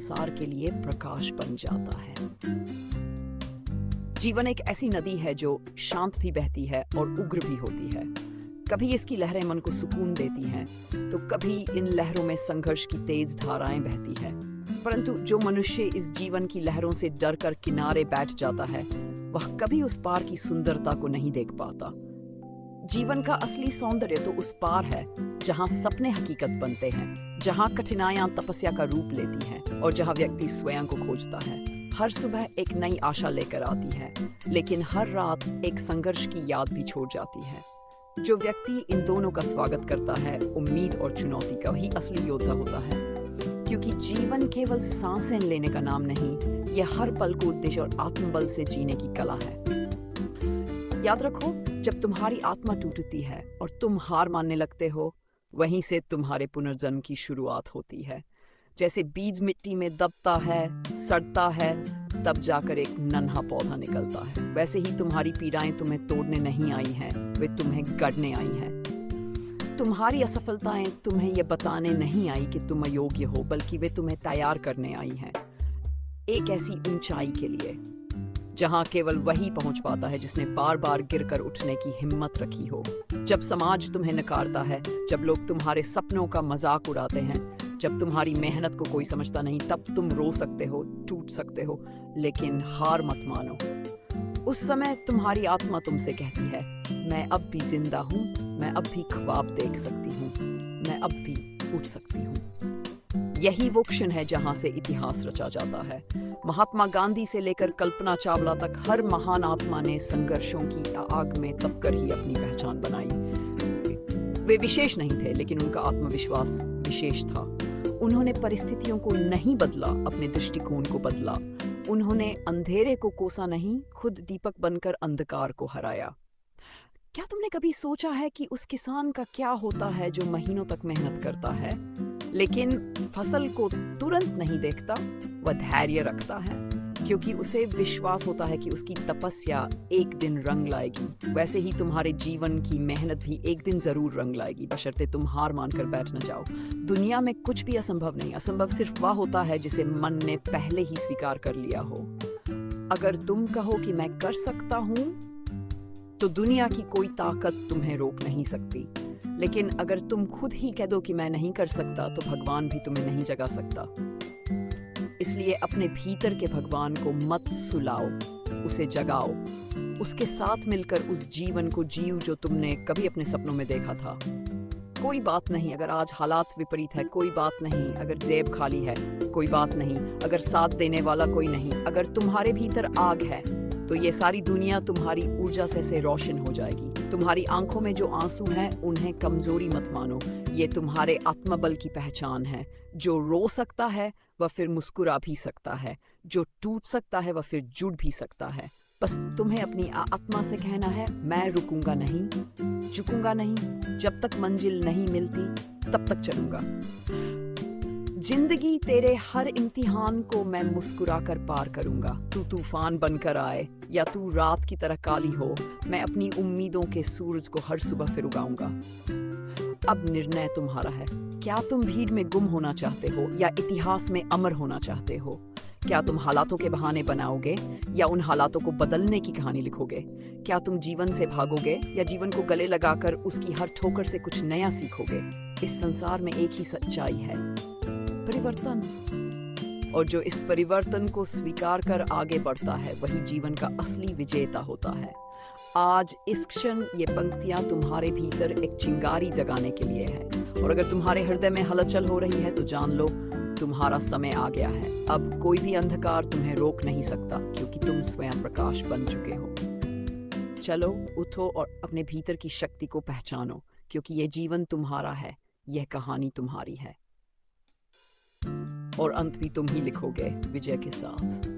संसार के लिए प्रकाश बन जाता है। जीवन एक ऐसी नदी है जो शांत भी बहती है और उग्र भी होती है। कभी इसकी लहरें मन को सुकून देती हैं, तो कभी इन लहरों में संघर्ष की तेज धाराएं बहती है। परंतु जो मनुष्य इस जीवन की लहरों से डरकर किनारे बैठ जाता है, वह कभी उस पार की सुंदरता को नहीं देख पाता। जीवन का असली सौंदर्य तो उस पार है जहां सपने हकीकत बनते हैं, जहां कठिनाइयां तपस्या का रूप लेती हैं और जहां व्यक्ति स्वयं को खोजता है। हर सुबह एक नई आशा लेकर आती है, लेकिन हर रात एक संघर्ष की याद भी छोड़ जाती है। जो व्यक्ति इन दोनों का स्वागत करता है, उम्मीद और चुनौती का, वही असली योद्धा होता है। क्योंकि जीवन केवल सांसें लेने का नाम नहीं, यह हर पल को उद्देश्य और आत्मबल से जीने की कला है। याद रखो, जब तुम्हारी आत्मा टूटती है और तुम हार मानने लगते हो, वहीं से तुम्हारे पुनर्जन्म की शुरुआत होती है। जैसे बीज मिट्टी में दबता है, सड़ता है, तब जाकर एक नन्हा पौधा निकलता है, वैसे ही तुम्हारी पीड़ाएं तुम्हें तोड़ने नहीं आई हैं, वे तुम्हें गढ़ने आई हैं। तुम्हारी असफलताएं तुम्हें यह बताने नहीं आई कि तुम अयोग्य हो, बल्कि वे तुम्हें तैयार करने आई हैं एक ऐसी ऊंचाई के लिए जहां केवल वही पहुंच पाता है जिसने बार बार गिरकर उठने की हिम्मत रखी हो। जब समाज तुम्हें नकारता है, जब लोग तुम्हारे सपनों का मजाक उड़ाते हैं, जब तुम्हारी मेहनत को कोई समझता नहीं, तब तुम रो सकते हो, टूट सकते हो, लेकिन हार मत मानो। उस समय तुम्हारी आत्मा तुमसे कहती है, मैं अब भी जिंदा हूँ, मैं अब भी ख्वाब देख सकती हूँ, मैं अब भी उठ सकती हूँ। यही वो क्षण है जहां से इतिहास रचा जाता है। महात्मा गांधी से लेकर कल्पना चावला तक हर महान आत्मा ने संघर्षों की आग में तपकर ही अपनी पहचान बनाई। वे विशेष नहीं थे, लेकिन उनका आत्मविश्वास विशेष था। उन्होंने परिस्थितियों को नहीं बदला, अपने दृष्टिकोण को बदला। उन्होंने अंधेरे को कोसा नहीं, खुद दीपक बनकर अंधकार को हराया। क्या तुमने कभी सोचा है कि उस किसान का क्या होता है जो महीनों तक मेहनत करता है, लेकिन फसल को तुरंत नहीं देखता? वह धैर्य रखता है, क्योंकि उसे विश्वास होता है कि उसकी तपस्या एक दिन रंग लाएगी। वैसे ही तुम्हारे जीवन की मेहनत भी एक दिन जरूर रंग लाएगी, बशर्ते तुम हार मानकर बैठ न जाओ। दुनिया में कुछ भी असंभव नहीं, असंभव सिर्फ वह होता है जिसे मन ने पहले ही स्वीकार कर लिया हो। अगर तुम कहो कि मैं कर सकता हूँ, तो दुनिया की कोई ताकत तुम्हें रोक नहीं सकती। लेकिन अगर तुम खुद ही कह दो कि मैं नहीं कर सकता, तो भगवान भी तुम्हें नहीं जगा सकता। इसलिए अपने भीतर के भगवान को मत सुलाओ, उसे जगाओ। उसके साथ मिलकर उस जीवन को जियो जो तुमने कभी अपने सपनों में देखा था। कोई बात नहीं अगर आज हालात विपरीत है, कोई बात नहीं अगर जेब खाली है, कोई बात नहीं अगर साथ देने वाला कोई नहीं। अगर तुम्हारे भीतर आग है, तो ये सारी दुनिया तुम्हारी ऊर्जा से रोशन हो जाएगी। तुम्हारी आंखों में जो आंसू हैं, उन्हें कमजोरी मत मानो, ये तुम्हारे आत्मबल की पहचान है। जो रो सकता है वह फिर मुस्कुरा भी सकता है, जो टूट सकता है वह फिर जुड़ भी सकता है। बस तुम्हें अपनी आत्मा से कहना है, मैं रुकूंगा नहीं, झुकूंगा नहीं, जब तक मंजिल नहीं मिलती तब तक चलूंगा। जिंदगी तेरे हर इम्तिहान को मैं मुस्कुरा कर पार करूंगा। तू तूफान बनकर आए या तू रात की तरह काली हो, मैं अपनी उम्मीदों के सूरज को हर सुबह फिर उगाऊंगा। अब निर्णय तुम्हारा है। क्या तुम भीड़ में गुम होना चाहते हो या इतिहास में अमर होना चाहते हो? क्या तुम हालातों के बहाने बनाओगे या उन हालातों को बदलने की कहानी लिखोगे? क्या तुम जीवन से भागोगे या जीवन को गले लगाकर उसकी हर ठोकर से कुछ नया सीखोगे? इस संसार में एक ही सच्चाई है, परिवर्तन। और जो इस परिवर्तन को स्वीकार कर आगे बढ़ता है, वही जीवन का असली विजेता होता है। आज इस क्षण ये पंक्तियां तुम्हारे भीतर एक चिंगारी जगाने के लिए है। और अगर तुम्हारे हृदय में हलचल हो रही है, तो जान लो तुम्हारा समय आ गया है। अब कोई भी अंधकार तुम्हें रोक नहीं सकता, क्योंकि तुम स्वयं प्रकाश बन चुके हो। चलो उठो और अपने भीतर की शक्ति को पहचानो, क्योंकि ये जीवन तुम्हारा है, यह कहानी तुम्हारी है, और अंत भी तुम ही लिखोगे विजय के साथ।